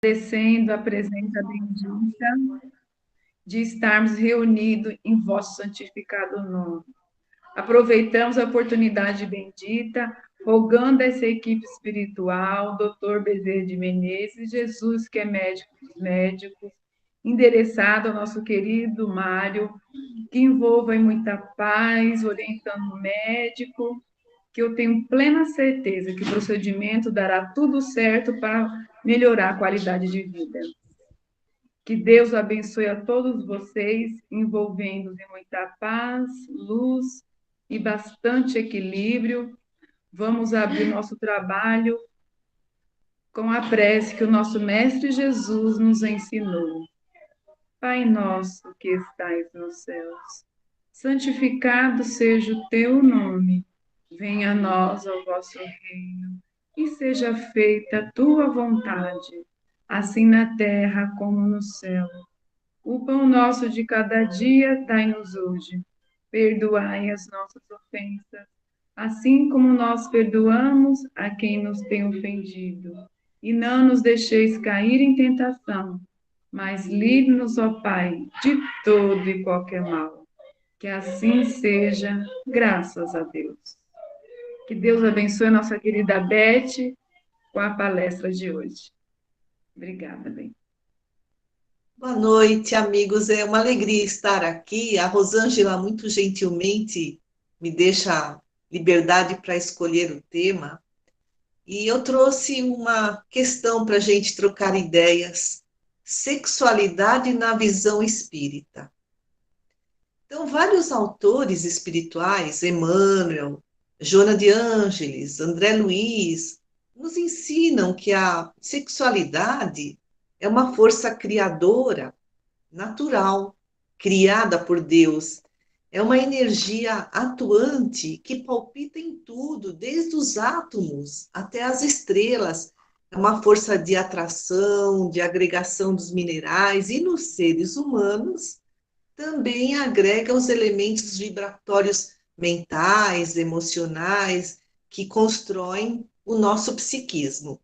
agradecendo a presença bendita de estarmos reunidos em vosso santificado nome. Aproveitamos a oportunidade bendita, rogando a essa equipe espiritual, Dr. Bezerra de Menezes, Jesus, que é médico dos médicos, endereçado ao nosso querido Mário, que envolva em muita paz, orientando o médico, que eu tenho plena certeza que o procedimento dará tudo certo para melhorar a qualidade de vida. Que Deus abençoe a todos vocês, envolvendo-os em muita paz, luz e bastante equilíbrio. Vamos abrir nosso trabalho com a prece que o nosso Mestre Jesus nos ensinou. Pai nosso que estais nos céus, santificado seja o teu nome. Venha a nós o vosso reino e seja feita a tua vontade, assim na terra como no céu. O pão nosso de cada dia dai-nos hoje. Perdoai as nossas ofensas, assim como nós perdoamos a quem nos tem ofendido. E não nos deixeis cair em tentação, mas livre-nos, ó Pai, de todo e qualquer mal. Que assim seja, graças a Deus. Que Deus abençoe a nossa querida Beth com a palestra de hoje. Obrigada, Beth. Boa noite, amigos. É uma alegria estar aqui. A Rosângela, muito gentilmente, me deixa liberdade para escolher o tema. E eu trouxe uma questão para a gente trocar ideias: sexualidade na visão espírita. Então, vários autores espirituais, Emmanuel, Joana de Ângeles, André Luiz, nos ensinam que a sexualidade é uma força criadora natural, criada por Deus. É uma energia atuante que palpita em tudo, desde os átomos até as estrelas. É uma força de atração, de agregação dos minerais, e nos seres humanos também agrega os elementos vibratórios mentais, emocionais, que constroem o nosso psiquismo.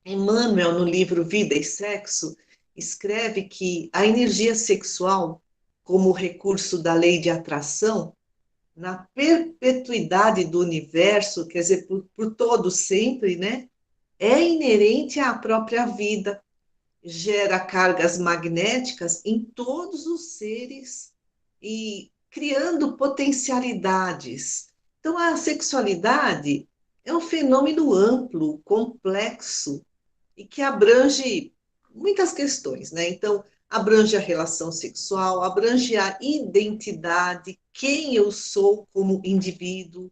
Emmanuel, no livro Vida e Sexo, escreve que a energia sexual, como recurso da lei de atração, na perpetuidade do universo, quer dizer, por todo sempre, né, é inerente à própria vida, gera cargas magnéticas em todos os seres e criando potencialidades. Então, a sexualidade é um fenômeno amplo, complexo, e que abrange muitas questões, né? Então, abrange a relação sexual, abrange a identidade, quem eu sou como indivíduo,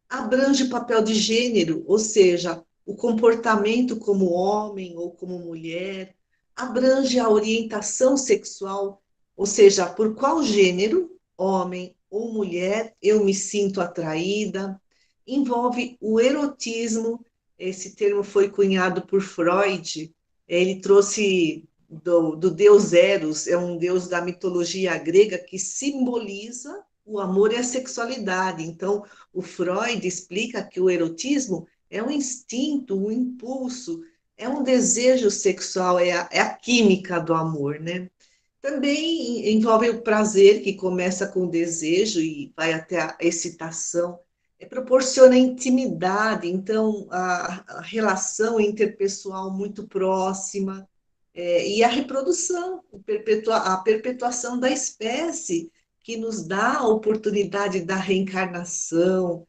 abrange o papel de gênero, ou seja, o comportamento como homem ou como mulher, abrange a orientação sexual, ou seja, por qual gênero, homem ou mulher, eu me sinto atraída, envolve o erotismo. Esse termo foi cunhado por Freud, ele trouxe do deus Eros, é um deus da mitologia grega que simboliza o amor e a sexualidade. Então, o Freud explica que o erotismo é um instinto, um impulso, é um desejo sexual, é a química do amor, né? Também envolve o prazer, que começa com o desejo e vai até a excitação, proporciona intimidade, então a relação interpessoal muito próxima, e a reprodução, a perpetuação da espécie, que nos dá a oportunidade da reencarnação,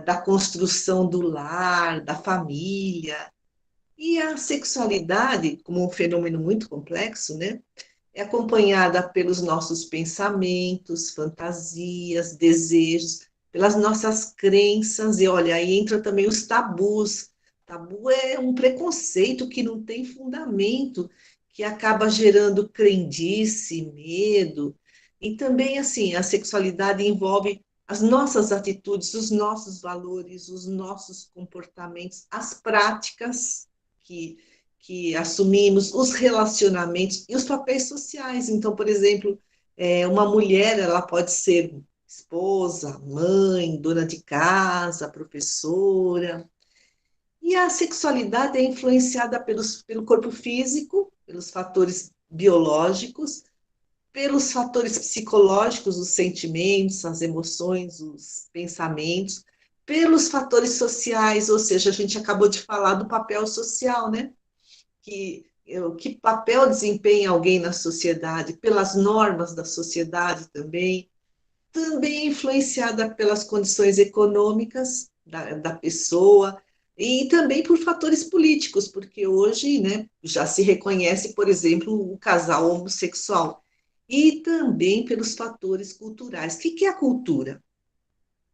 da construção do lar, da família. E a sexualidade, como um fenômeno muito complexo, né, é acompanhada pelos nossos pensamentos, fantasias, desejos, pelas nossas crenças, e olha, aí entra também os tabus. Tabu é um preconceito que não tem fundamento, que acaba gerando crendice, medo. E também, assim, a sexualidade envolve as nossas atitudes, os nossos valores, os nossos comportamentos, as práticas que assumimos, os relacionamentos e os papéis sociais. Então, por exemplo, uma mulher, ela pode ser esposa, mãe, dona de casa, professora. E a sexualidade é influenciada pelo corpo físico, pelos fatores biológicos, pelos fatores psicológicos, os sentimentos, as emoções, os pensamentos, pelos fatores sociais, ou seja, a gente acabou de falar do papel social, né? Que papel desempenha alguém na sociedade, pelas normas da sociedade também influenciada pelas condições econômicas da pessoa e também por fatores políticos, porque hoje, né, já se reconhece, por exemplo, o casal homossexual, e também pelos fatores culturais. O que é a cultura?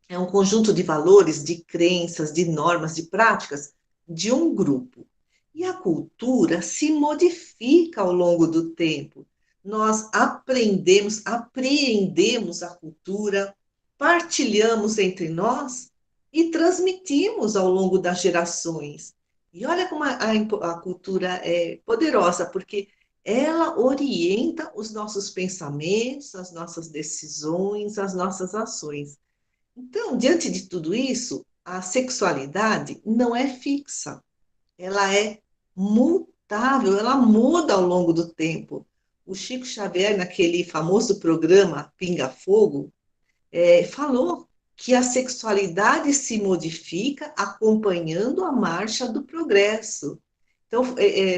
É um conjunto de valores, de crenças, de normas, de práticas de um grupo. E a cultura se modifica ao longo do tempo. Nós aprendemos, apreendemos a cultura, partilhamos entre nós e transmitimos ao longo das gerações. E olha como a cultura é poderosa, porque ela orienta os nossos pensamentos, as nossas decisões, as nossas ações. Então, diante de tudo isso, a sexualidade não é fixa, ela é mutável, ela muda ao longo do tempo. O Chico Xavier, naquele famoso programa Pinga Fogo, falou que a sexualidade se modifica acompanhando a marcha do progresso. Então,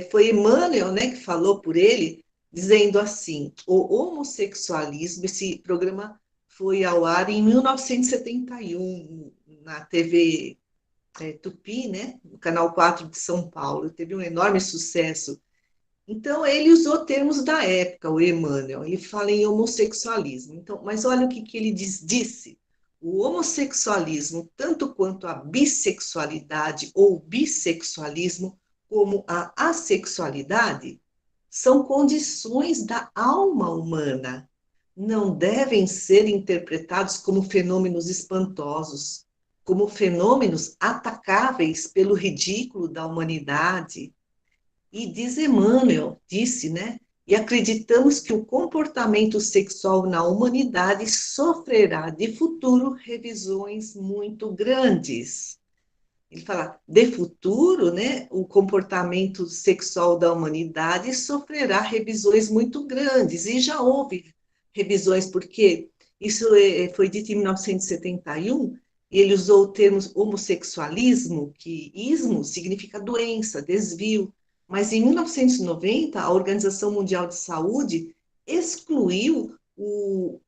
foi Emmanuel, né, que falou por ele, dizendo assim: o homossexualismo, esse programa foi ao ar em 1971, na TV Tupi, né, no Canal 4 de São Paulo, teve um enorme sucesso. Então, ele usou termos da época, o Emmanuel, ele fala em homossexualismo. Então, mas olha o que ele disse. O homossexualismo, tanto quanto a bissexualidade ou bissexualismo, como a assexualidade, são condições da alma humana. Não devem ser interpretados como fenômenos espantosos, como fenômenos atacáveis pelo ridículo da humanidade. E diz Emmanuel, disse, né? E acreditamos que o comportamento sexual na humanidade sofrerá de futuro revisões muito grandes. Ele fala, de futuro, né, o comportamento sexual da humanidade sofrerá revisões muito grandes, e já houve revisões, porque isso foi dito em 1971, e ele usou o termo homossexualismo, que ismo significa doença, desvio, mas em 1990, a Organização Mundial de Saúde excluiu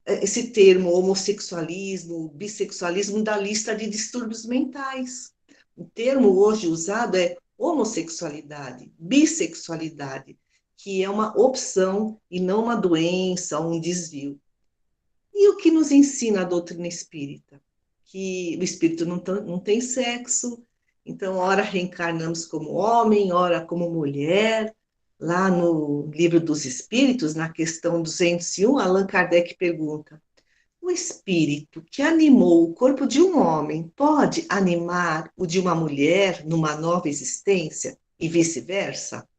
esse termo homossexualismo, bissexualismo da lista de distúrbios mentais. O termo hoje usado é homossexualidade, bissexualidade, que é uma opção e não uma doença ou um desvio. E o que nos ensina a doutrina espírita? Que o espírito não tem sexo, então, ora reencarnamos como homem, ora como mulher. Lá no Livro dos Espíritos, na questão 201, Allan Kardec pergunta: o espírito que animou o corpo de um homem pode animar o de uma mulher numa nova existência e vice-versa?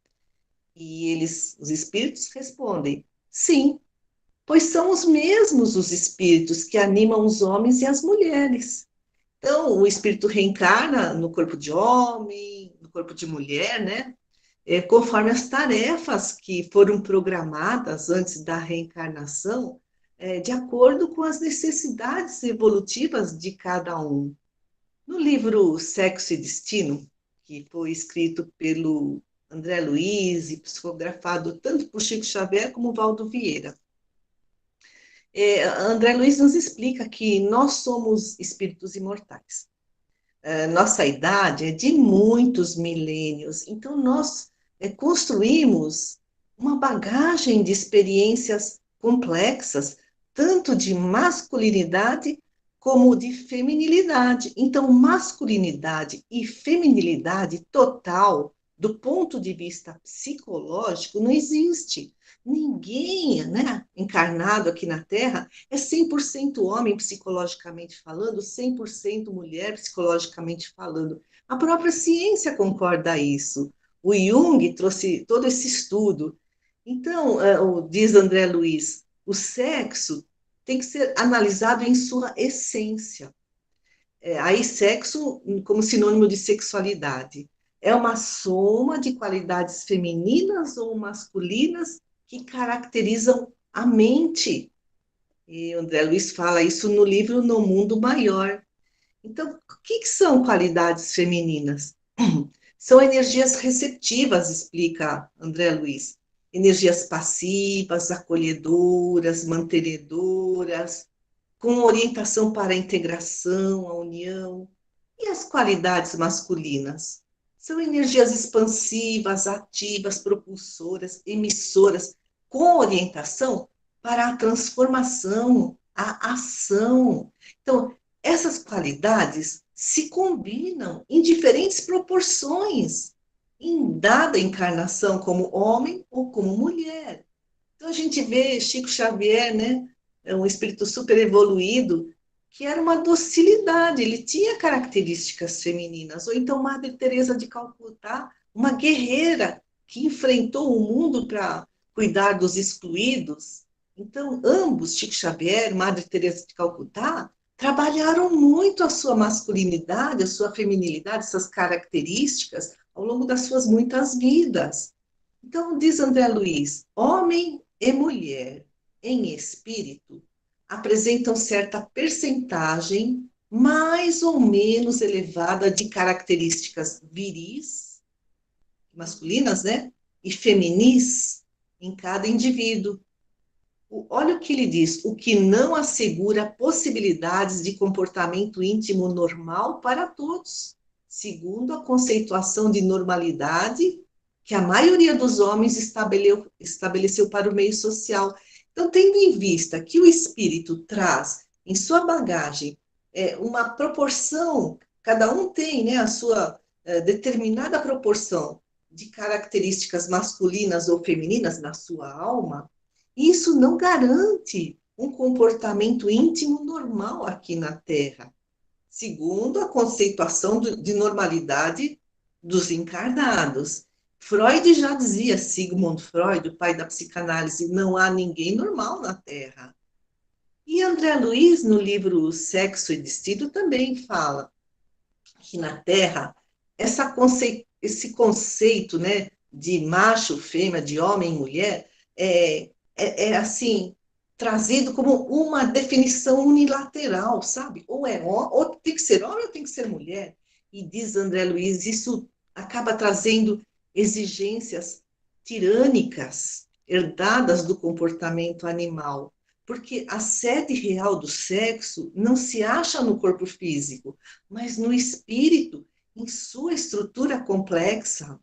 E os espíritos respondem: sim, pois são os mesmos os espíritos que animam os homens e as mulheres. Então, o espírito reencarna no corpo de homem, no corpo de mulher, né? Conforme as tarefas que foram programadas antes da reencarnação, de acordo com as necessidades evolutivas de cada um. No livro Sexo e Destino, que foi escrito pelo André Luiz e psicografado tanto por Chico Xavier como Valdo Vieira, André Luiz nos explica que nós somos espíritos imortais. Nossa idade é de muitos milênios, então nós construímos uma bagagem de experiências complexas, tanto de masculinidade como de feminilidade. Então, masculinidade e feminilidade total, do ponto de vista psicológico, não existe. Ninguém, né, encarnado aqui na Terra é 100% homem psicologicamente falando, 100% mulher psicologicamente falando. A própria ciência concorda a isso. O Jung trouxe todo esse estudo. Então, diz André Luiz, o sexo tem que ser analisado em sua essência. Aí, sexo como sinônimo de sexualidade. é uma soma de qualidades femininas ou masculinas que caracterizam a mente. E André Luiz fala isso no livro No Mundo Maior. Então, o que são qualidades femininas? São energias receptivas, explica André Luiz. Energias passivas, acolhedoras, mantenedoras, com orientação para a integração, a união. E as qualidades masculinas? São energias expansivas, ativas, propulsoras, emissoras, com orientação para a transformação, a ação. Então, essas qualidades se combinam em diferentes proporções, em dada encarnação, como homem ou como mulher. Então, a gente vê Chico Xavier, né? É um espírito super evoluído, que era uma docilidade, ele tinha características femininas. Ou então Madre Teresa de Calcutá, uma guerreira que enfrentou o mundo para cuidar dos excluídos. Então, ambos, Chico Xavier, Madre Teresa de Calcutá, trabalharam muito a sua masculinidade, a sua feminilidade, essas características ao longo das suas muitas vidas. Então, diz André Luiz, homem e mulher em espírito apresentam certa percentagem mais ou menos elevada de características viris, masculinas, né? E feminis em cada indivíduo. Olha o que ele diz: o que não assegura possibilidades de comportamento íntimo normal para todos, segundo a conceituação de normalidade que a maioria dos homens estabeleceu para o meio social. Então, tendo em vista que o espírito traz em sua bagagem uma proporção, cada um tem, né, a sua determinada proporção de características masculinas ou femininas na sua alma, isso não garante um comportamento íntimo normal aqui na Terra, segundo a conceituação de normalidade dos encarnados. Freud já dizia, Sigmund Freud, o pai da psicanálise, não há ninguém normal na Terra. E André Luiz, no livro Sexo e Destino, também fala que na Terra esse conceito, né, de macho, fêmea, de homem e mulher, assim, trazido como uma definição unilateral, sabe? Ou tem que ser homem ou tem que ser mulher. E diz André Luiz, isso acaba trazendo exigências tirânicas, herdadas do comportamento animal, porque a sede real do sexo não se acha no corpo físico, mas no espírito, em sua estrutura complexa.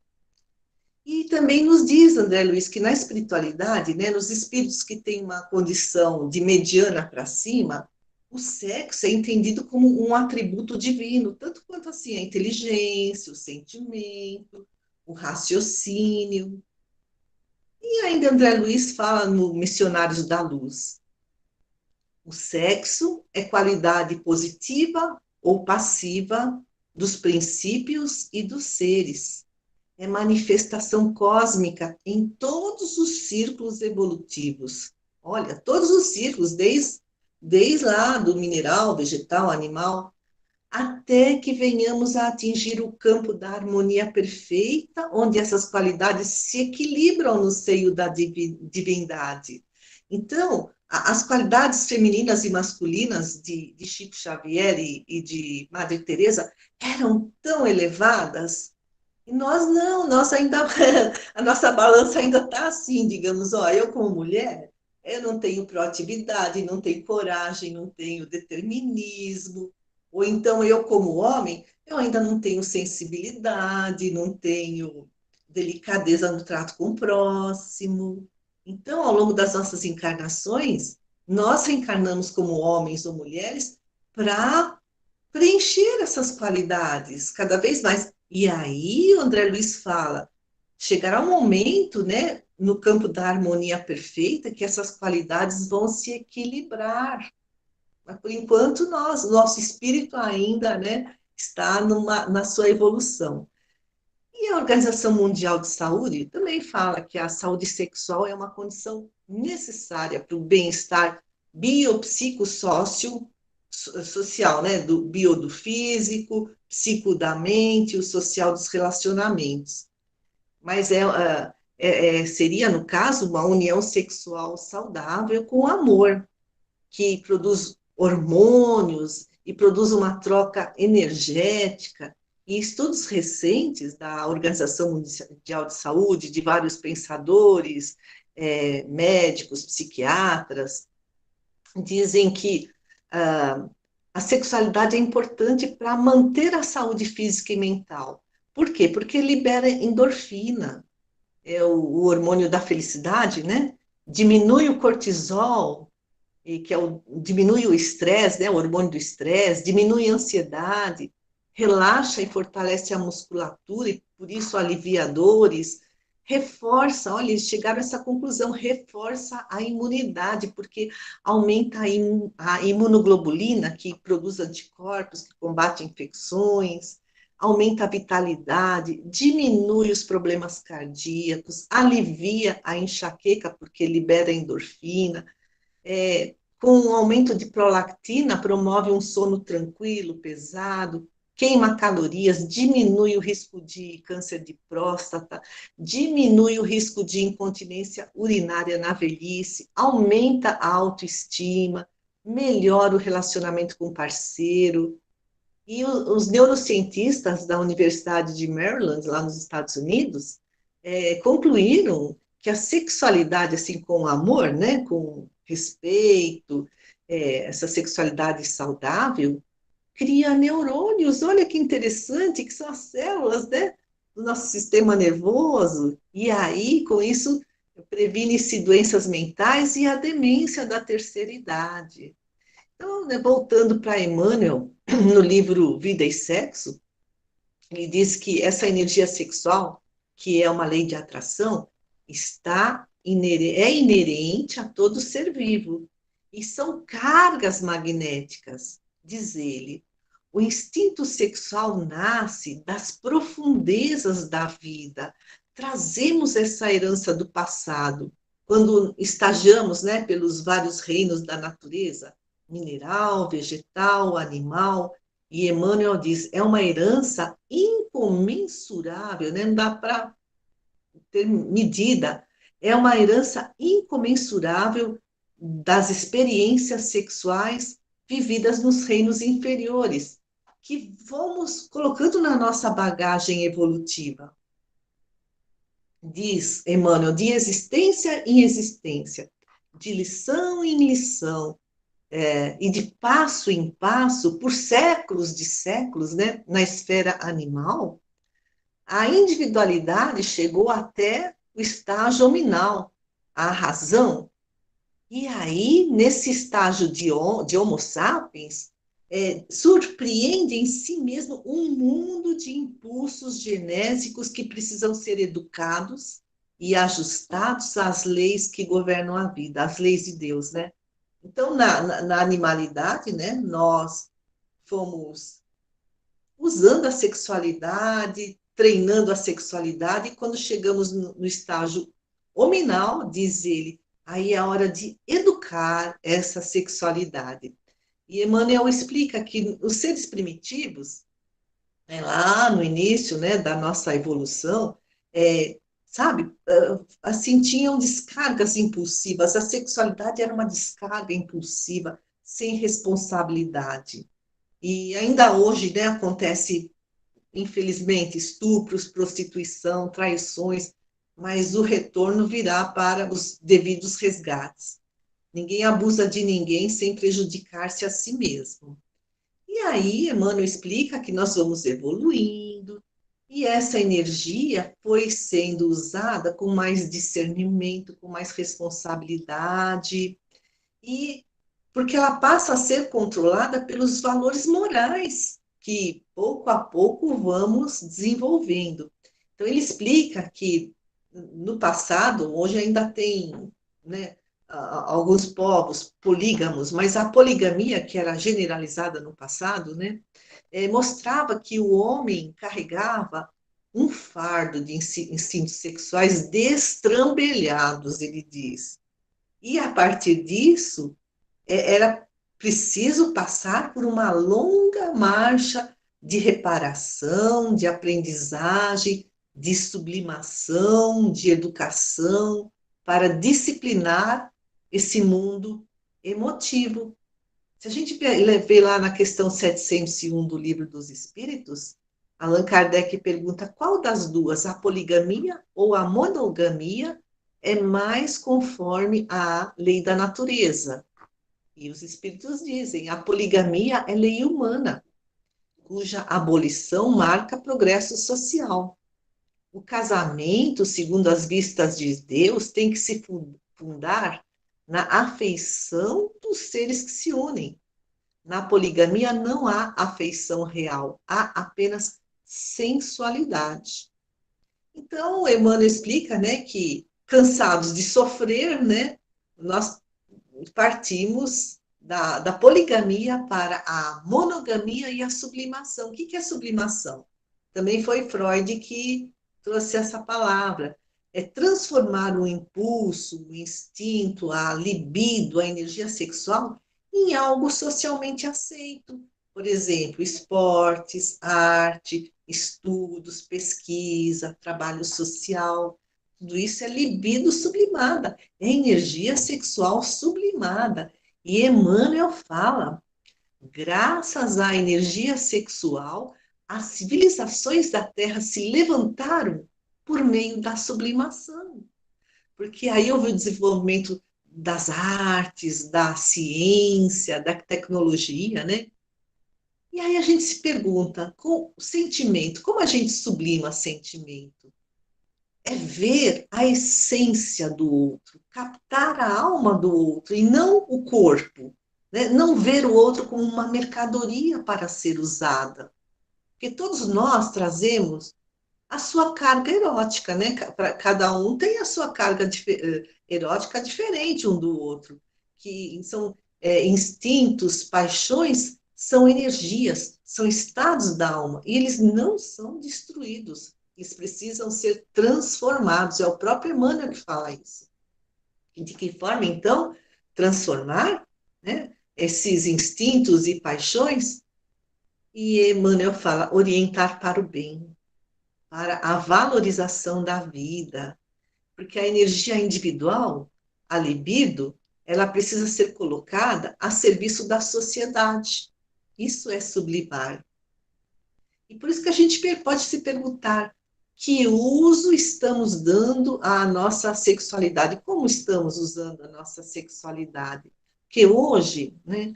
E também nos diz, André Luiz, que na espiritualidade, né, nos espíritos que têm uma condição de mediana para cima, o sexo é entendido como um atributo divino, tanto quanto assim a inteligência, o sentimento, o raciocínio. E ainda André Luiz fala no Missionários da Luz: o sexo é qualidade positiva ou passiva dos princípios e dos seres. É manifestação cósmica em todos os círculos evolutivos. Olha, todos os círculos, desde lá do mineral, vegetal, animal, até que venhamos a atingir o campo da harmonia perfeita, onde essas qualidades se equilibram no seio da divindade. Então, as qualidades femininas e masculinas de Chico Xavier e de Madre Teresa eram tão elevadas, e nós não, nós ainda, a nossa balança ainda está assim, digamos, ó, eu como mulher, eu não tenho proatividade, não tenho coragem, não tenho determinismo, ou então eu como homem, eu ainda não tenho sensibilidade, não tenho delicadeza no trato com o próximo. Então, ao longo das nossas encarnações, nós reencarnamos como homens ou mulheres para preencher essas qualidades cada vez mais. E aí, o André Luiz fala, chegará um momento, né, no campo da harmonia perfeita, que essas qualidades vão se equilibrar. Mas, por enquanto, nosso espírito ainda, né, está na sua evolução. E a Organização Mundial de Saúde também fala que a saúde sexual é uma condição necessária para o bem-estar biopsicossócio social, né? Do bio do físico, psico da mente, o social dos relacionamentos. Mas seria, no caso, uma união sexual saudável com amor, que produz hormônios e produz uma troca energética. E estudos recentes da Organização Mundial de Saúde, de vários pensadores, médicos, psiquiatras, dizem que a sexualidade é importante para manter a saúde física e mental. Por quê? Porque libera endorfina, é o hormônio da felicidade, né? Diminui o cortisol, diminui o estresse, né? O hormônio do estresse, diminui a ansiedade, relaxa e fortalece a musculatura e, por isso, alivia dores, reforça, olha, eles chegaram a essa conclusão, reforça a imunidade, porque aumenta a imunoglobulina, que produz anticorpos, que combate infecções, aumenta a vitalidade, diminui os problemas cardíacos, alivia a enxaqueca, porque libera endorfina, com o aumento de prolactina, promove um sono tranquilo, pesado, queima calorias, diminui o risco de câncer de próstata, diminui o risco de incontinência urinária na velhice, aumenta a autoestima, melhora o relacionamento com o parceiro. E os neurocientistas da Universidade de Maryland, lá nos Estados Unidos, concluíram que a sexualidade, assim, com amor, né, com respeito, essa sexualidade saudável, cria neurônios, olha que interessante, que são as células, né, do nosso sistema nervoso, e aí, com isso, previne-se doenças mentais e a demência da terceira idade. Então, né, voltando para Emmanuel, no livro Vida e Sexo, ele diz que essa energia sexual, que é uma lei de atração, é inerente a todo ser vivo. E são cargas magnéticas, diz ele. O instinto sexual nasce das profundezas da vida. Trazemos essa herança do passado, quando estagiamos, né, pelos vários reinos da natureza, mineral, vegetal, animal, e Emmanuel diz, é uma herança incomensurável, né? Não dá para ter medida, é uma herança incomensurável das experiências sexuais vividas nos reinos inferiores, que vamos colocando na nossa bagagem evolutiva. Diz Emmanuel, de existência em existência, de lição em lição, e de passo em passo, por séculos de séculos, né, na esfera animal, a individualidade chegou até o estágio hominal, a razão. E aí, nesse estágio de Homo sapiens, surpreende em si mesmo um mundo de impulsos genésicos que precisam ser educados e ajustados às leis que governam a vida, às leis de Deus, né? Então, na animalidade, né, nós fomos usando a sexualidade, treinando a sexualidade, e quando chegamos no estágio hominal, diz ele, aí é a hora de educar essa sexualidade. E Emmanuel explica que os seres primitivos, lá no início, né, da nossa evolução, sabe, assim, tinham descargas impulsivas, a sexualidade era uma descarga impulsiva, sem responsabilidade. E ainda hoje, né, acontece, infelizmente, estupros, prostituição, traições, mas o retorno virá para os devidos resgates. Ninguém abusa de ninguém sem prejudicar-se a si mesmo. E aí, Emmanuel explica que nós vamos evoluindo, e essa energia foi sendo usada com mais discernimento, com mais responsabilidade, e porque ela passa a ser controlada pelos valores morais que pouco a pouco vamos desenvolvendo. Então ele explica que no passado, hoje ainda tem, né, alguns povos polígamos, mas a poligamia que era generalizada no passado, né, mostrava que o homem carregava um fardo de instintos sexuais destrambelhados, ele diz. E a partir disso, era preciso passar por uma longa marcha de reparação, de aprendizagem, de sublimação, de educação, para disciplinar esse mundo emotivo. Se a gente vê lá na questão 701 do Livro dos Espíritos, Allan Kardec pergunta qual das duas, a poligamia ou a monogamia, é mais conforme à lei da natureza. E os espíritos dizem, a poligamia é lei humana, cuja abolição marca progresso social. O casamento, segundo as vistas de Deus, tem que se fundar na afeição dos seres que se unem. Na poligamia não há afeição real, há apenas sensualidade. Então, Emmanuel explica, né, que cansados de sofrer, né, nós partimos da poligamia para a monogamia e a sublimação. O que é sublimação? Também foi Freud que trouxe essa palavra. É transformar o impulso, o instinto, a libido, a energia sexual em algo socialmente aceito. Por exemplo, esportes, arte, estudos, pesquisa, trabalho social. Tudo isso é libido sublimada, é energia sexual sublimada. E Emmanuel fala, graças à energia sexual, as civilizações da Terra se levantaram por meio da sublimação. Porque aí houve o desenvolvimento das artes, da ciência, da tecnologia, né? E aí a gente se pergunta, com o sentimento, como a gente sublima sentimento? É ver a essência do outro, captar a alma do outro e não o corpo, né? Não ver o outro como uma mercadoria para ser usada. Porque todos nós trazemos a sua carga erótica, né? Cada um tem a sua carga erótica diferente um do outro, que são instintos, paixões, são energias, são estados da alma, e eles não são destruídos, eles precisam ser transformados, é o próprio Emmanuel que fala isso. E de que forma, então, transformar, né, esses instintos e paixões? E Emmanuel fala, orientar para o bem, para a valorização da vida, porque a energia individual, a libido, ela precisa ser colocada a serviço da sociedade. Isso é sublimar. E por isso que a gente pode se perguntar que uso estamos dando à nossa sexualidade, como estamos usando a nossa sexualidade. Porque hoje, né,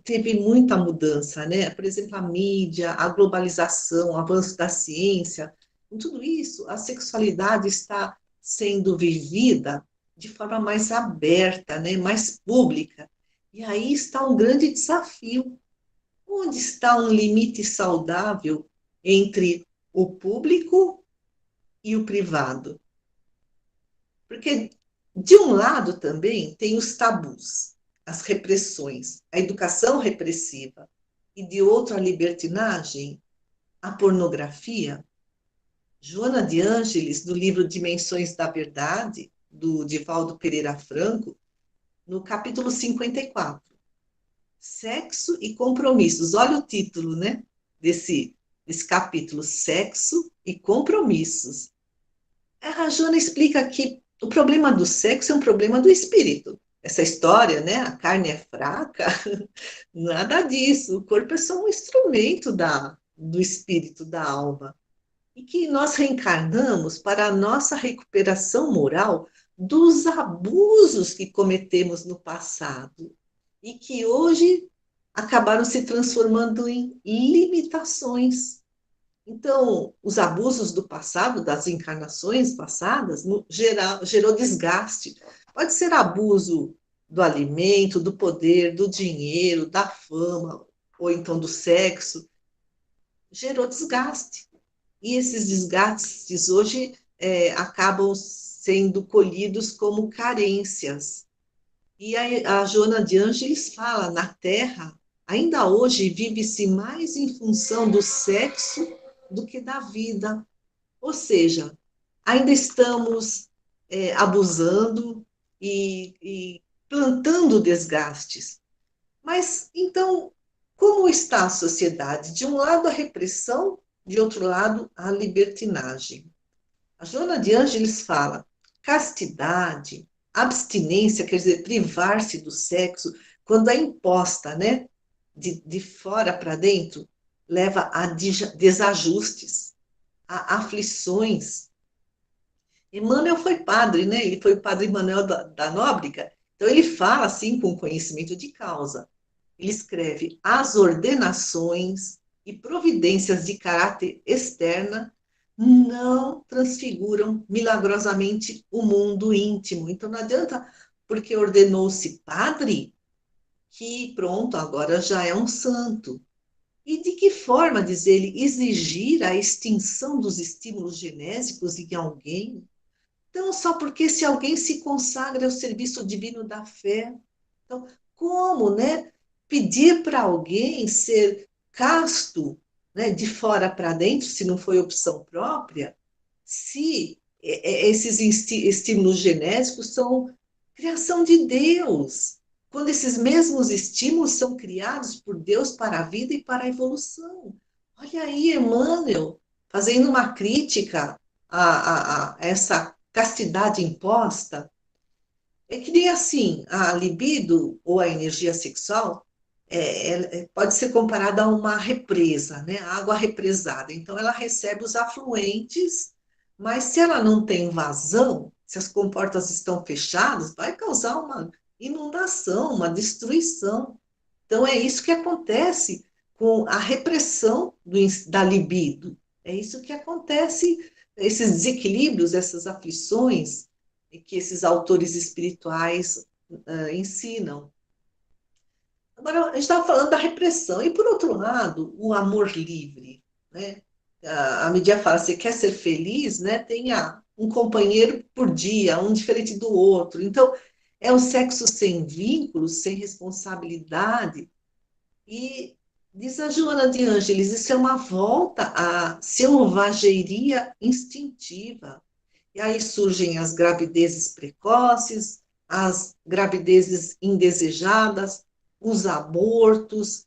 teve muita mudança, né? Por exemplo, a mídia, a globalização, o avanço da ciência, com tudo isso, a sexualidade está sendo vivida de forma mais aberta, né? Mais pública. E aí está um grande desafio. Onde está um limite saudável entre o público e o privado? Porque, de um lado, também tem os tabus, as repressões, a educação repressiva, e de outro, a libertinagem, a pornografia. Joana de Ângeles, do livro Dimensões da Verdade, do Divaldo Pereira Franco, no capítulo 54. Sexo e compromissos. Olha o título, né? Desse capítulo, Sexo e Compromissos. A Joana explica que o problema do sexo é um problema do espírito. Essa história, né? A carne é fraca, nada disso. O corpo é só um instrumento do espírito, da alma. E que nós reencarnamos para a nossa recuperação moral dos abusos que cometemos no passado e que hoje acabaram se transformando em limitações. Então, os abusos do passado, das encarnações passadas, gerou desgaste. Pode ser abuso do alimento, do poder, do dinheiro, da fama, ou então do sexo. Gerou desgaste. E esses desgastes hoje acabam sendo colhidos como carências. E a Joana de Ângeles fala, na Terra, ainda hoje vive-se mais em função do sexo do que da vida. Ou seja, ainda estamos abusando e plantando desgastes. Mas, então, como está a sociedade? De um lado, a repressão, de outro lado, a libertinagem. A Joana de Ângeles fala: castidade, abstinência, quer dizer, privar-se do sexo, quando é imposta, né, de fora para dentro, leva a desajustes, a aflições. Emmanuel foi padre, né? Ele foi o padre Emmanuel da Nóbrega. Então, ele fala assim com conhecimento de causa. Ele escreve: as ordenações e providências de caráter externa não transfiguram milagrosamente o mundo íntimo. Então, não adianta, porque ordenou-se padre, que pronto, agora já é um santo. E de que forma, diz ele, exigir a extinção dos estímulos genésicos em alguém? Então, só porque se alguém se consagra ao serviço divino da fé. Então, como, né? Pedir para alguém ser casto, né, de fora para dentro, se não foi opção própria, se esses estímulos genésicos são criação de Deus. Quando esses mesmos estímulos são criados por Deus para a vida e para a evolução. Olha aí, Emmanuel, fazendo uma crítica a essa castidade imposta. É que nem assim, a libido ou a energia sexual pode ser comparada a uma represa, né? A água represada. Então, ela recebe os afluentes, mas se ela não tem vazão, se as comportas estão fechadas, vai causar uma inundação, uma destruição. Então, é isso que acontece com a repressão da libido. É isso que acontece, esses desequilíbrios, essas aflições que esses autores espirituais ensinam. Agora, a gente estava falando da repressão, e por outro lado, o amor livre. Né? A Midia fala: você quer ser feliz, né? Tenha um companheiro por dia, um diferente do outro. Então, é um sexo sem vínculos, sem responsabilidade. E diz a Joana de Ângeles: isso é uma volta à selvageria instintiva. E aí surgem as gravidezes precoces, as gravidezes indesejadas, os abortos.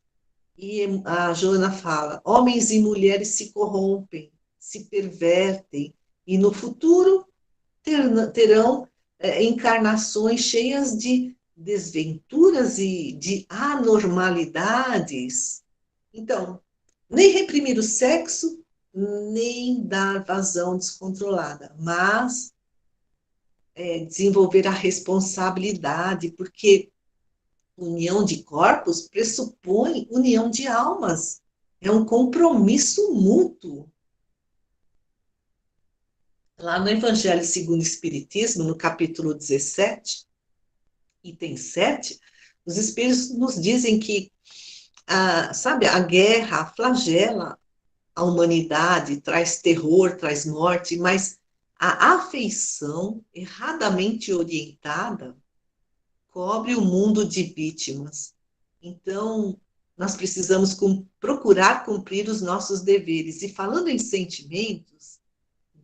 E a Joana fala: homens e mulheres se corrompem, se pervertem, e no futuro terão encarnações cheias de desventuras e de anormalidades. Então, nem reprimir o sexo, nem dar vazão descontrolada, mas desenvolver a responsabilidade, porque união de corpos pressupõe união de almas. É um compromisso mútuo. Lá no Evangelho segundo o Espiritismo, no capítulo 17, item 7, os Espíritos nos dizem que, sabe, a guerra flagela a humanidade, traz terror, traz morte, mas a afeição erradamente orientada cobre o mundo de vítimas. Então, nós precisamos procurar cumprir os nossos deveres. E falando em sentimentos,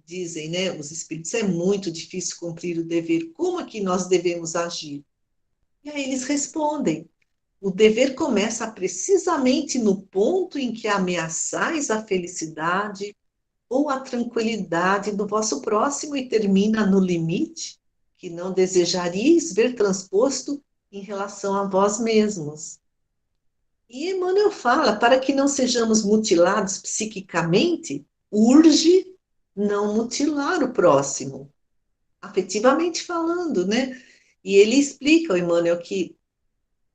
dizem, né, os espíritos, é muito difícil cumprir o dever. Como é que nós devemos agir? E aí eles respondem: o dever começa precisamente no ponto em que ameaçais a felicidade ou a tranquilidade do vosso próximo e termina no limite que não desejaríeis ver transposto em relação a vós mesmos. E Emmanuel fala: para que não sejamos mutilados psiquicamente, urge não mutilar o próximo, afetivamente falando, né? E ele explica, o Emmanuel, que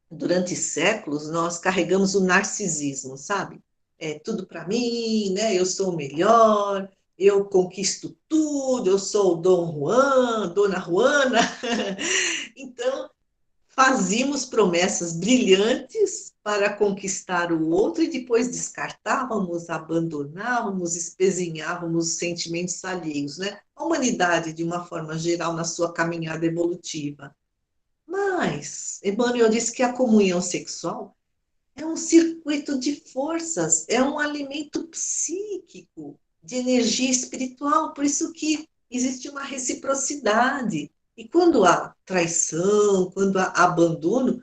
durante séculos nós carregamos o narcisismo, sabe? É tudo para mim, né? Eu sou o melhor, eu conquisto tudo, eu sou o Dom Juan, Dona Juana. Então, fazíamos promessas brilhantes para conquistar o outro e depois descartávamos, abandonávamos, espezinhávamos os sentimentos alheios, né? A humanidade, de uma forma geral, na sua caminhada evolutiva. Mas Emmanuel diz que a comunhão sexual é um circuito de forças, é um alimento psíquico, de energia espiritual, por isso que existe uma reciprocidade. E quando há traição, quando há abandono,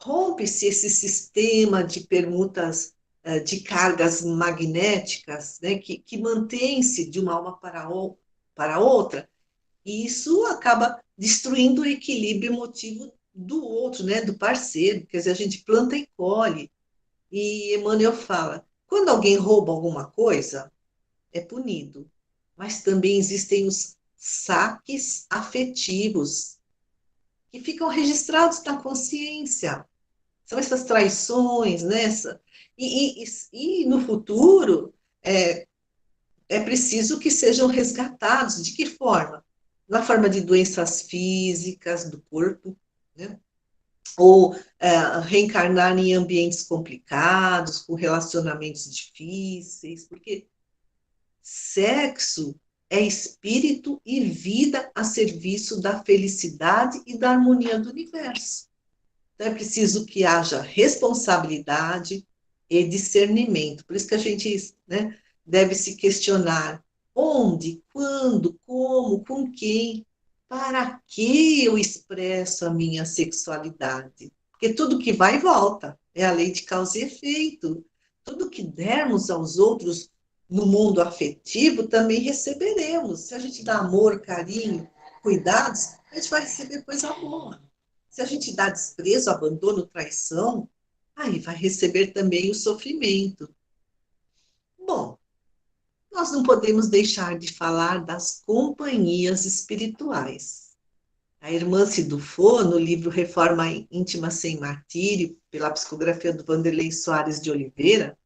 rompe-se esse sistema de permutas de cargas magnéticas, né, que mantém-se de uma alma para outra, e isso acaba destruindo o equilíbrio emotivo do outro, né, do parceiro. Quer dizer, a gente planta e colhe. E Emmanuel fala, quando alguém rouba alguma coisa, é punido. Mas também existem os saques afetivos, que ficam registrados na consciência. São essas traições, né? E no futuro, é, é preciso que sejam resgatados. De que forma? Na forma de doenças físicas do corpo, né? Ou reencarnar em ambientes complicados, com relacionamentos difíceis, porque sexo é espírito e vida a serviço da felicidade e da harmonia do universo. Então, é preciso que haja responsabilidade e discernimento. Por isso que a gente, né, deve se questionar onde, quando, como, com quem, para que eu expresso a minha sexualidade. Porque tudo que vai e volta, é a lei de causa e efeito. Tudo que dermos aos outros no mundo afetivo, também receberemos. Se a gente dá amor, carinho, cuidados, a gente vai receber coisa boa. Se a gente dá desprezo, abandono, traição, aí vai receber também o sofrimento. Bom, nós não podemos deixar de falar das companhias espirituais. A irmã Cidufo, no livro Reforma Íntima Sem Martírio, pela psicografia do Vanderlei Soares de Oliveira,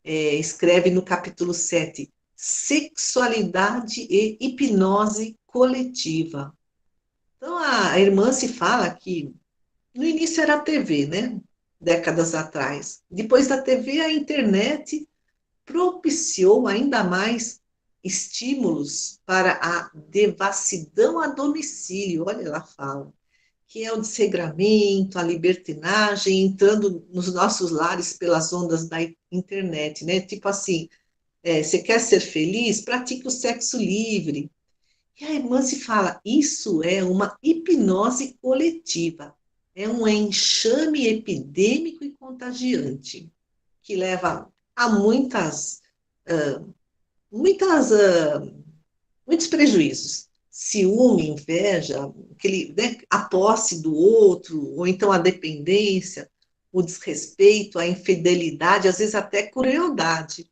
escreve no capítulo 7, Sexualidade e Hipnose Coletiva. Então, a irmã se fala que no início era a TV, né? Décadas atrás. Depois da TV, a internet propiciou ainda mais estímulos para a devassidão a domicílio. Olha, ela fala que é o desregramento, a libertinagem entrando nos nossos lares pelas ondas da internet, né? Tipo assim, você quer ser feliz? Pratique o sexo livre. E a irmã se fala, isso é uma hipnose coletiva, é um enxame epidêmico e contagiante, que leva a muitas, muitos prejuízos. Ciúme, inveja, né, a posse do outro, ou então a dependência, o desrespeito, a infidelidade, às vezes até crueldade.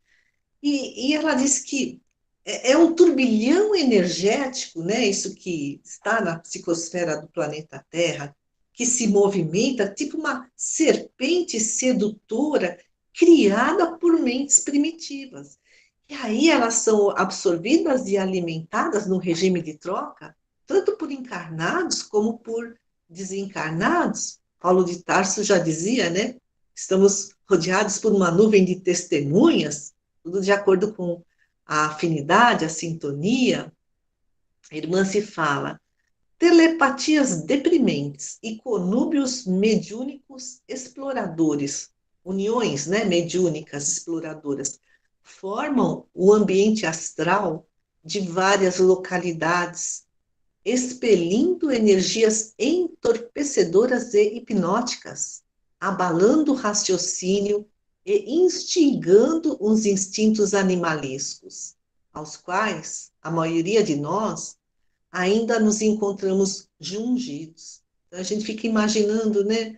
E ela diz que é um turbilhão energético, né? Isso que está na psicosfera do planeta Terra, que se movimenta tipo uma serpente sedutora criada por mentes primitivas. E aí elas são absorvidas e alimentadas no regime de troca, tanto por encarnados como por desencarnados. Paulo de Tarso já dizia, né? Estamos rodeados por uma nuvem de testemunhas, tudo de acordo com a afinidade, a sintonia. A irmã se fala, telepatias deprimentes e conúbios mediúnicos exploradores, uniões, né, mediúnicas exploradoras, formam o ambiente astral de várias localidades, expelindo energias entorpecedoras e hipnóticas, abalando o raciocínio e instigando os instintos animalescos, aos quais a maioria de nós ainda nos encontramos jungidos. Então, a gente fica imaginando, né,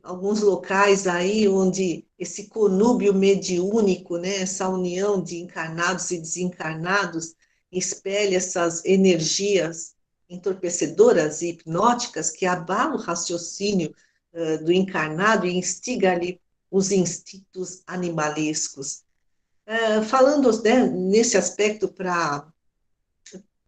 alguns locais aí onde esse conúbio mediúnico, né, essa união de encarnados e desencarnados, expele essas energias entorpecedoras e hipnóticas que abalam o raciocínio do encarnado e instiga ali os instintos animalescos. Falando, né, nesse aspecto para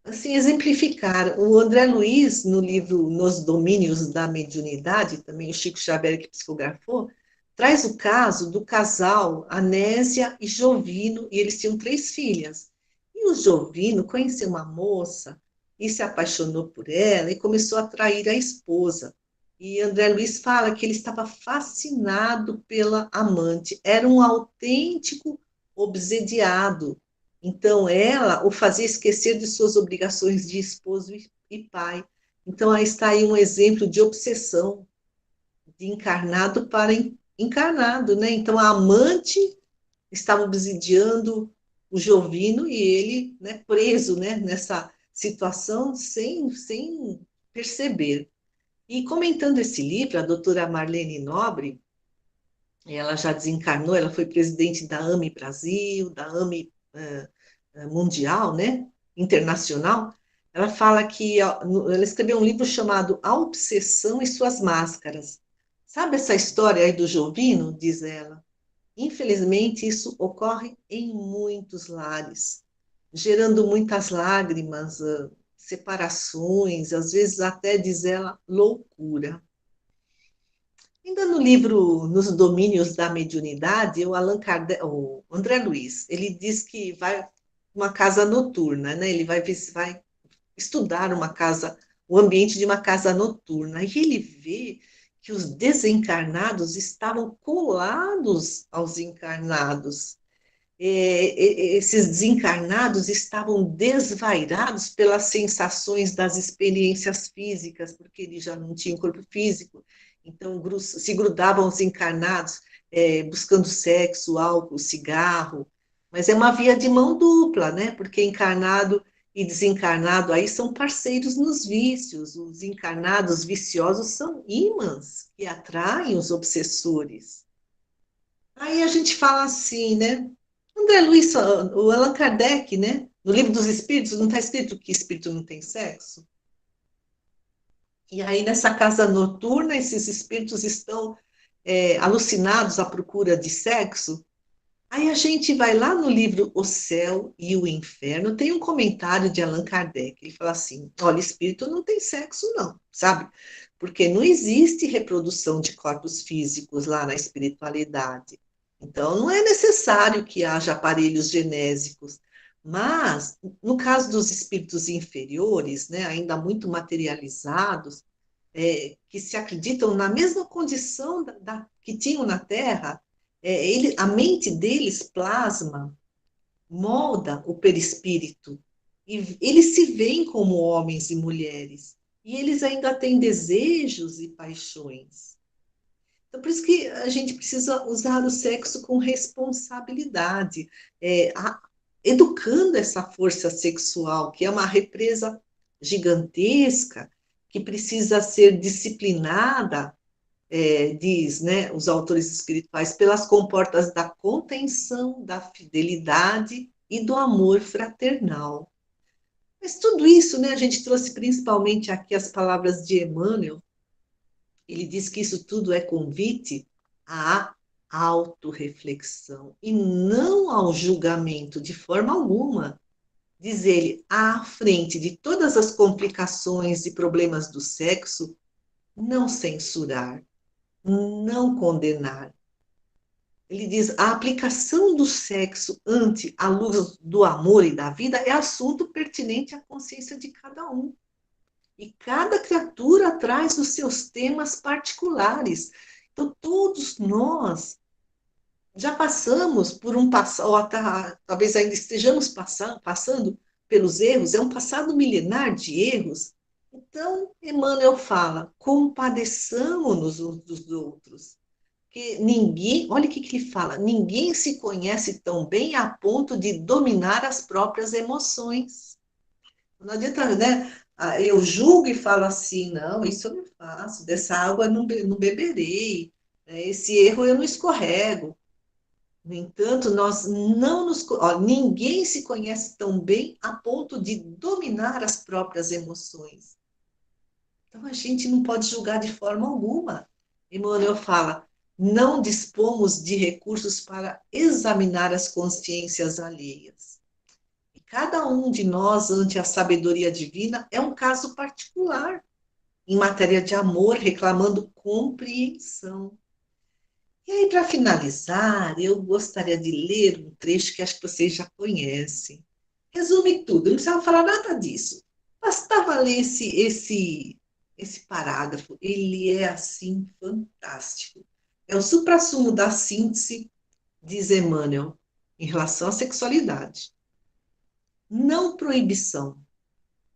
assim, exemplificar, o André Luiz, no livro Nos Domínios da Mediunidade, também o Chico Xavier que psicografou, traz o caso do casal Anésia e Jovino, e eles tinham 3 filhas. E o Jovino conheceu uma moça e se apaixonou por ela e começou a atrair a esposa. E André Luiz fala que ele estava fascinado pela amante, era um autêntico obsediado. Então, ela o fazia esquecer de suas obrigações de esposo e pai. Então, aí está aí um exemplo de obsessão, de encarnado para encarnado, né? Então, a amante estava obsidiando o Jovino e ele, né, preso, né, nessa situação sem perceber. E comentando esse livro, a doutora Marlene Nobre, ela já desencarnou, ela foi presidente da AME Brasil, da AME Mundial, né, internacional. Ela fala que ela escreveu um livro chamado A Obsessão e Suas Máscaras. Sabe essa história aí do Jovino? Diz ela. Infelizmente, isso ocorre em muitos lares, gerando muitas lágrimas, separações, às vezes até, diz ela, loucura. Ainda no livro Nos Domínios da Mediunidade, o Allan Kardec, o André Luiz, ele diz que vai uma casa noturna, né? Ele vai estudar uma casa, o ambiente de uma casa noturna, e ele vê que os desencarnados estavam colados aos encarnados. Esses desencarnados estavam desvairados pelas sensações das experiências físicas, porque eles já não tinham corpo físico, então se grudavam aos encarnados, buscando sexo, álcool, cigarro, mas é uma via de mão dupla, né? Porque encarnado e desencarnado aí são parceiros nos vícios, os encarnados viciosos são ímãs que atraem os obsessores. Aí a gente fala assim, né? André Luiz, o Allan Kardec, né? No Livro dos Espíritos, não está escrito que espírito não tem sexo? E aí, nessa casa noturna, esses espíritos estão alucinados à procura de sexo. Aí a gente vai lá no livro O Céu e o Inferno, tem um comentário de Allan Kardec. Ele fala assim: olha, espírito não tem sexo, não, sabe? Porque não existe reprodução de corpos físicos lá na espiritualidade. Então, não é necessário que haja aparelhos genésicos. Mas, no caso dos espíritos inferiores, né, ainda muito materializados, que se acreditam na mesma condição que tinham na Terra, a mente deles plasma, molda o perispírito, e eles se veem como homens e mulheres, e eles ainda têm desejos e paixões. Então, por isso que a gente precisa usar o sexo com responsabilidade, educando essa força sexual, que é uma represa gigantesca, que precisa ser disciplinada, diz, né, os autores espirituais, pelas comportas da contenção, da fidelidade e do amor fraternal. Mas tudo isso, né, a gente trouxe principalmente aqui as palavras de Emmanuel. Ele diz que isso tudo é convite à autorreflexão e não ao julgamento de forma alguma. Diz ele, à frente de todas as complicações e problemas do sexo, não censurar, não condenar. Ele diz, a aplicação do sexo ante a luz do amor e da vida é assunto pertinente à consciência de cada um. E cada criatura traz os seus temas particulares. Então, todos nós já passamos por um passado, ou talvez ainda estejamos passando pelos erros, é um passado milenar de erros. Então, Emmanuel fala, compadeçamos-nos uns dos outros. Que ninguém, olha o que ele fala, ninguém se conhece tão bem a ponto de dominar as próprias emoções. Não adianta, né? Eu julgo e falo assim, não, isso eu não faço, dessa água eu não beberei, né? Esse erro eu não escorrego. No entanto, nós não nos. Ó, ninguém se conhece tão bem a ponto de dominar as próprias emoções. Então, a gente não pode julgar de forma alguma. Emmanuel fala, não dispomos de recursos para examinar as consciências alheias. E cada um de nós, ante a sabedoria divina, é um caso particular, em matéria de amor, reclamando compreensão. E aí, para finalizar, eu gostaria de ler um trecho que acho que vocês já conhecem. Resume tudo, não precisava falar nada disso. Bastava ler esse parágrafo. Ele é, assim, fantástico. É o suprassumo da síntese, diz Emmanuel, em relação à sexualidade. Não proibição,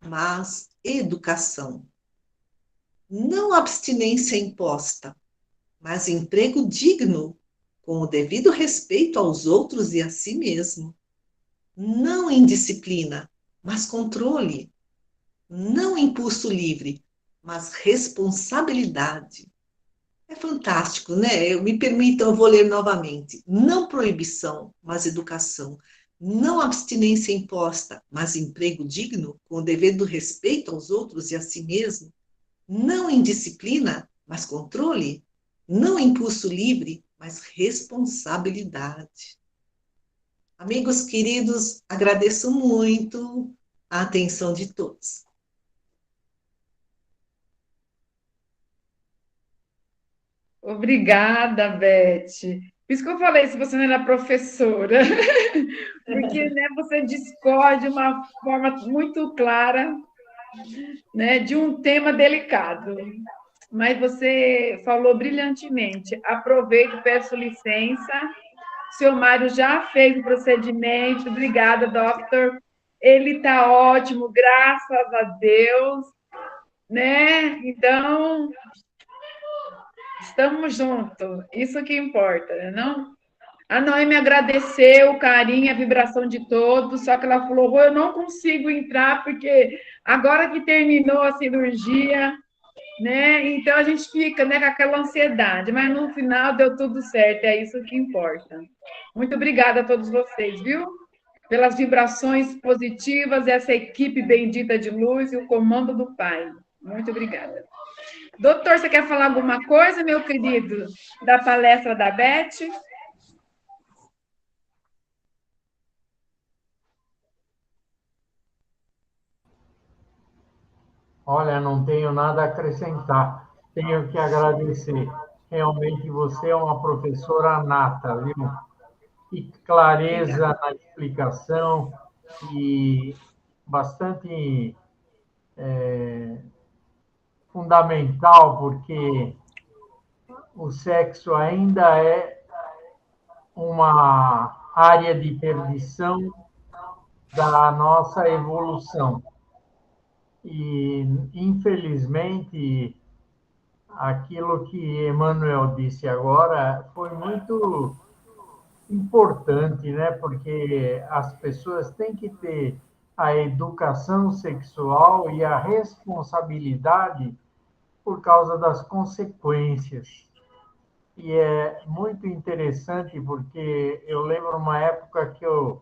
mas educação. Não abstinência imposta, mas emprego digno, com o devido respeito aos outros e a si mesmo. Não indisciplina, mas controle. Não impulso livre, mas responsabilidade. É fantástico, né? Me permitam, eu vou ler novamente. Não proibição, mas educação. Não abstinência imposta, mas emprego digno, com o dever do respeito aos outros e a si mesmo. Não indisciplina, mas controle. Não impulso livre, mas responsabilidade. Amigos queridos, agradeço muito a atenção de todos. Obrigada, Beth. Por isso que eu falei, se você não era professora, porque né, você discorre de uma forma muito clara, né, de um tema delicado. Mas você falou brilhantemente. Aproveito, peço licença. O seu Mário já fez o procedimento. Obrigada, doutor. Ele está ótimo, graças a Deus, né? Então, estamos juntos. Isso que importa, né, não? A Noemi agradeceu o carinho, a vibração de todos, só que ela falou: "Rô, eu não consigo entrar porque agora que terminou a cirurgia, né? Então a gente fica, né, com aquela ansiedade, mas no final deu tudo certo, é isso que importa. Muito obrigada a todos vocês, viu? Pelas vibrações positivas, essa equipe bendita de luz e o comando do Pai. Muito obrigada. Doutor, você quer falar alguma coisa, meu querido, da palestra da Beth? Olha, não tenho nada a acrescentar. Tenho que agradecer. Realmente você é uma professora nata, viu? E clareza Obrigada. na explicação e bastante fundamental, porque o sexo ainda é uma área de perdição da nossa evolução. E, infelizmente, aquilo que Emmanuel disse agora foi muito importante, né? Porque as pessoas têm que ter a educação sexual e a responsabilidade por causa das consequências. E é muito interessante porque eu lembro uma época que eu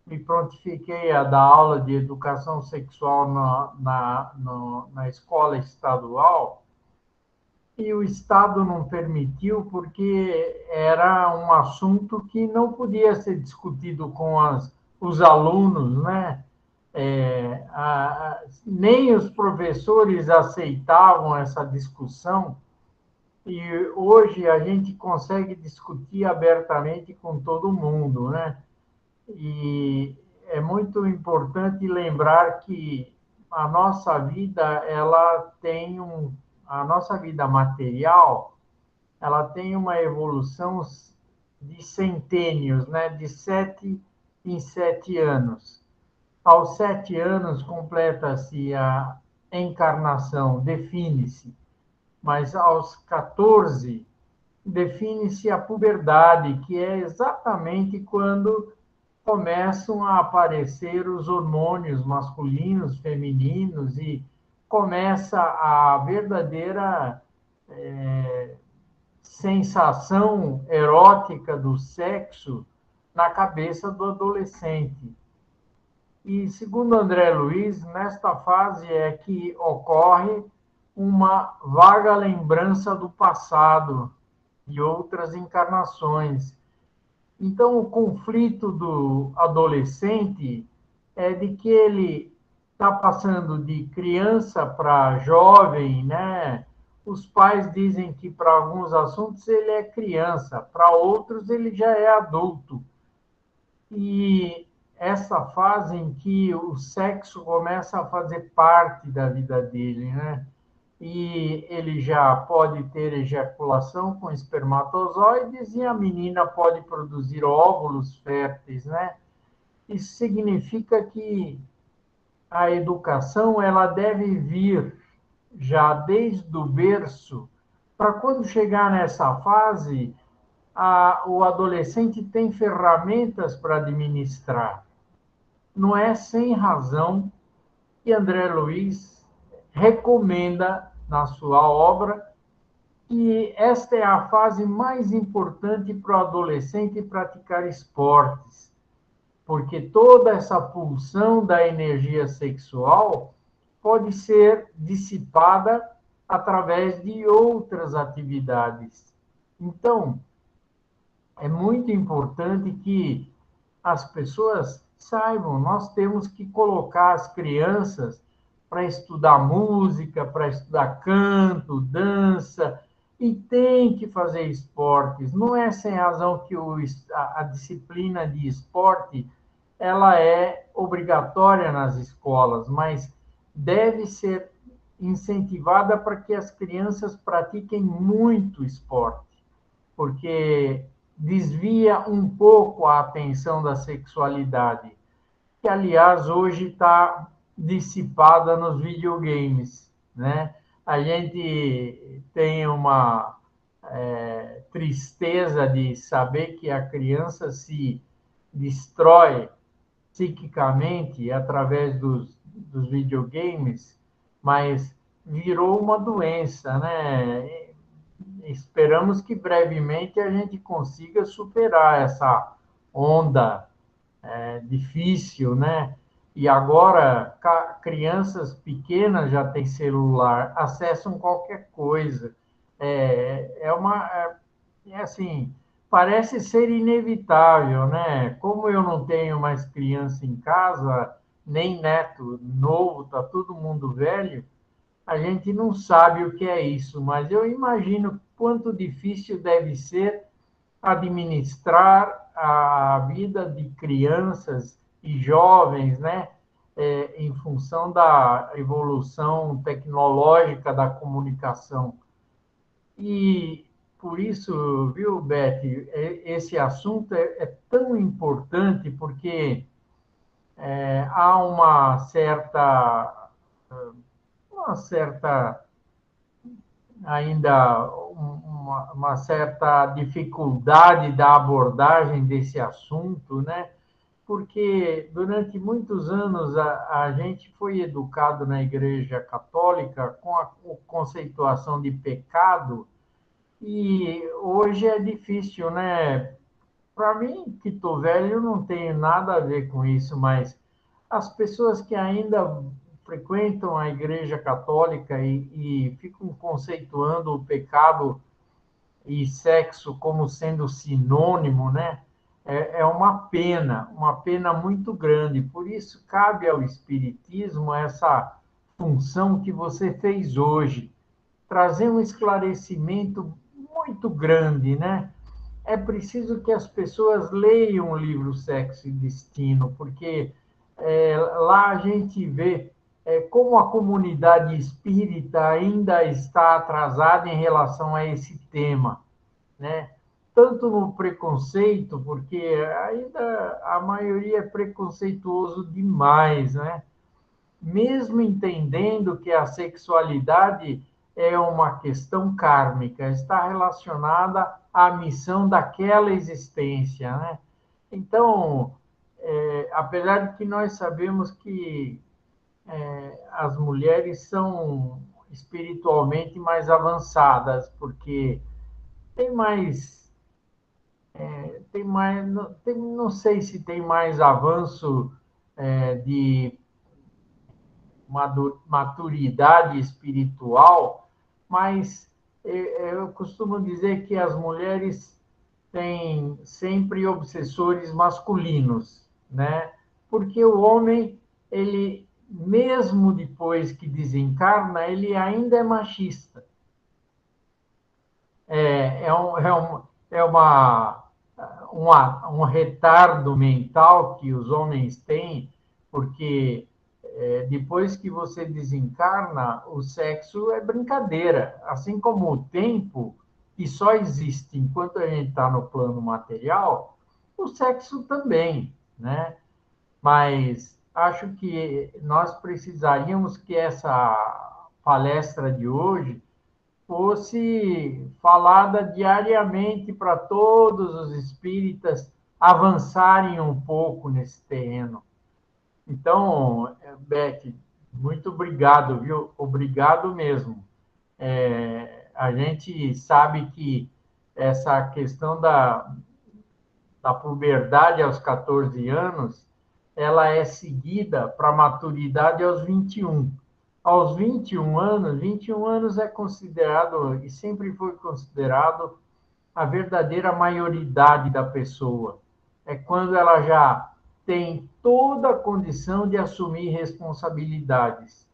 me prontifiquei a dar aula de educação sexual na escola estadual e o Estado não permitiu porque era um assunto que não podia ser discutido com os alunos, né? Nem os professores aceitavam essa discussão e hoje a gente consegue discutir abertamente com todo mundo, né? E é muito importante lembrar que a nossa vida, a nossa vida material, ela tem uma evolução de centênios, né? De 7 em 7 anos. Aos 7 anos completa-se a encarnação, define-se, mas aos 14 define-se a puberdade, que é exatamente quando começam a aparecer os hormônios masculinos, femininos, e começa a verdadeira sensação erótica do sexo na cabeça do adolescente. E, segundo André Luiz, nesta fase é que ocorre uma vaga lembrança do passado, de outras encarnações. Então, o conflito do adolescente é de que ele está passando de criança para jovem, né? Os pais dizem que para alguns assuntos ele é criança, para outros ele já é adulto. E essa fase em que o sexo começa a fazer parte da vida dele, né? E ele já pode ter ejaculação com espermatozoides e a menina pode produzir óvulos férteis, né? Isso significa que a educação ela deve vir já desde o berço para quando chegar nessa fase, o adolescente tem ferramentas para administrar. Não é sem razão que André Luiz recomenda na sua obra que esta é a fase mais importante para o adolescente praticar esportes, porque toda essa pulsão da energia sexual pode ser dissipada através de outras atividades. Então, é muito importante que as pessoas saibam, nós temos que colocar as crianças para estudar música, para estudar canto, dança, e tem que fazer esportes. Não é sem razão que a disciplina de esporte ela é obrigatória nas escolas, mas deve ser incentivada para que as crianças pratiquem muito esporte, porque desvia um pouco a atenção da sexualidade, que, aliás, hoje está dissipada nos videogames, né? A gente tem uma tristeza de saber que a criança se destrói psiquicamente através dos videogames, mas virou uma doença, né? Esperamos que brevemente a gente consiga superar essa onda difícil, né? E agora crianças pequenas já têm celular, acessam qualquer coisa. É assim, parece ser inevitável, né? Como eu não tenho mais criança em casa, nem neto novo, tá todo mundo velho, a gente não sabe o que é isso, mas eu imagino quanto difícil deve ser administrar a vida de crianças e jovens, né? Em função da evolução tecnológica da comunicação. E por isso, viu, Beth, esse assunto é tão importante porque há uma certa ainda uma certa dificuldade da abordagem desse assunto, né? Porque durante muitos anos a gente foi educado na Igreja Católica com a conceituação de pecado e hoje é difícil, né? Para mim, que estou velho, não tenho nada a ver com isso, mas as pessoas que ainda frequentam a Igreja Católica e ficam conceituando o pecado e sexo como sendo sinônimo, né? É uma pena muito grande. Por isso, cabe ao Espiritismo essa função que você fez hoje, trazer um esclarecimento muito grande, né? É preciso que as pessoas leiam o livro Sexo e Destino, porque lá a gente vê como a comunidade espírita ainda está atrasada em relação a esse tema, né? Tanto no preconceito, porque ainda a maioria é preconceituoso demais, né? Mesmo entendendo que a sexualidade é uma questão kármica, está relacionada à missão daquela existência, né? Então, apesar de que nós sabemos que as mulheres são espiritualmente mais avançadas, porque tem mais, não sei se tem mais avanço de maturidade espiritual, mas eu costumo dizer que as mulheres têm sempre obsessores masculinos, né? Porque o homem, ele, mesmo depois que desencarna, ele ainda é machista. É um retardo mental que os homens têm, porque depois que você desencarna, o sexo é brincadeira. Assim como o tempo, que só existe enquanto a gente está no plano material, o sexo também, né? Mas acho que nós precisaríamos que essa palestra de hoje fosse falada diariamente para todos os espíritas avançarem um pouco nesse terreno. Então, Beth, muito obrigado, viu? Obrigado mesmo. A gente sabe que essa questão da puberdade aos 14 anos, ela é seguida para a maturidade aos 21. Aos 21 anos é considerado, e sempre foi considerado, a verdadeira maioridade da pessoa. É quando ela já tem toda a condição de assumir responsabilidades.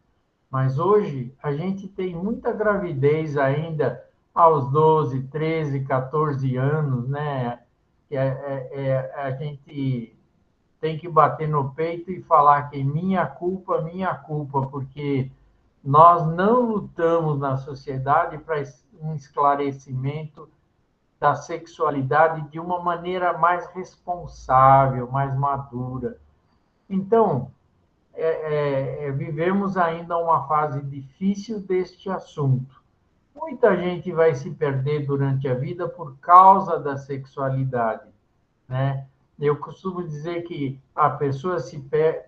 Mas hoje a gente tem muita gravidez ainda aos 12, 13, 14 anos, né? A gente tem que bater no peito e falar que minha culpa, porque nós não lutamos na sociedade para um esclarecimento da sexualidade de uma maneira mais responsável, mais madura. Então, vivemos ainda uma fase difícil deste assunto. Muita gente vai se perder durante a vida por causa da sexualidade, né? Eu costumo dizer que a pessoa se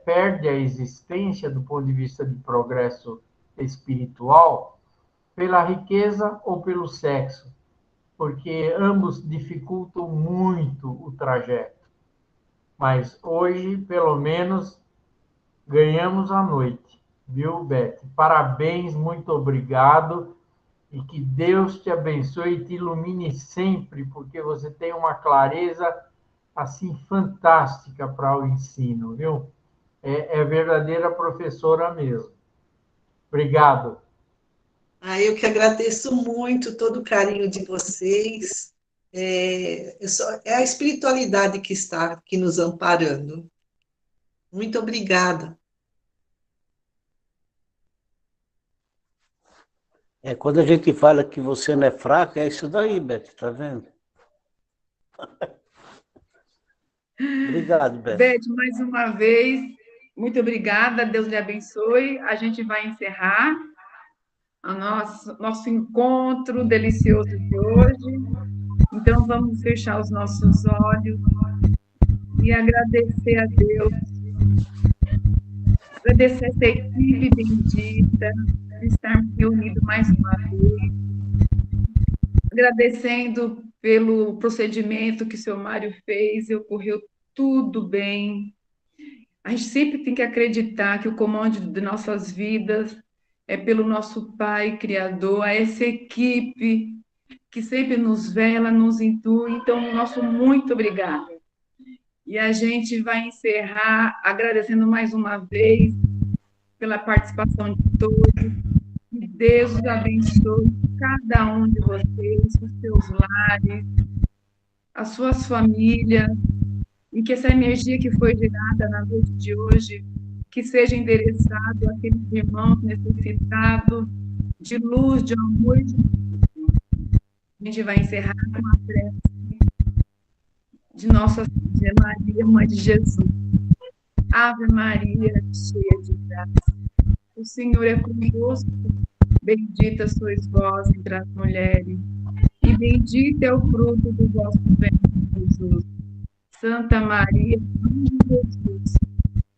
perde a existência do ponto de vista de progresso espiritual pela riqueza ou pelo sexo, porque ambos dificultam muito o trajeto. Mas hoje, pelo menos, ganhamos a noite, viu, Beth? Parabéns, muito obrigado, e que Deus te abençoe e te ilumine sempre, porque você tem uma clareza assim fantástica para o ensino, viu? É verdadeira professora mesmo. Obrigado. Eu que agradeço muito todo o carinho de vocês. É a espiritualidade que está aqui nos amparando. Muito obrigada. Quando a gente fala que você não é fraca, é isso daí, Beth, tá vendo? Obrigado, Beth. Beth, mais uma vez, muito obrigada, Deus lhe abençoe. A gente vai encerrar o nosso encontro delicioso de hoje. Então, vamos fechar os nossos olhos e agradecer a Deus, agradecer essa equipe bendita por estar reunido mais uma vez, agradecendo pelo procedimento que o seu Mário fez, e ocorreu tudo bem. A gente sempre tem que acreditar que o comando de nossas vidas é pelo nosso Pai Criador, a essa equipe que sempre nos vela, nos intui. Então, nosso muito obrigado. E a gente vai encerrar agradecendo mais uma vez pela participação de todos. Que Deus os abençoe, cada um de vocês, os seus lares, as suas famílias, e que essa energia que foi gerada na noite de hoje, que seja endereçado àqueles irmãos necessitados de luz, de amor e de paz. A gente vai encerrar com a prece de Nossa Senhora Maria, Mãe de Jesus. Ave Maria, cheia de graça, o Senhor é convosco, bendita sois vós entre as mulheres, e bendito é o fruto do vosso ventre, Jesus. Santa Maria, Mãe de Jesus,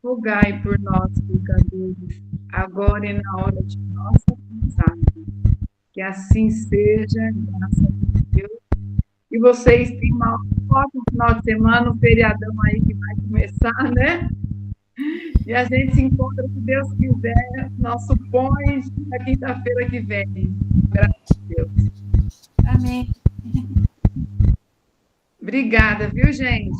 rogai por nós, pecadores, agora e na hora de nossa passagem. Que assim seja, graças a Deus. E vocês têm um ótimo final de semana, um feriadão aí que vai começar, né? E a gente se encontra, se Deus quiser, nosso ponte na quinta-feira que vem. Graças a Deus. Amém. Obrigada, viu, gente?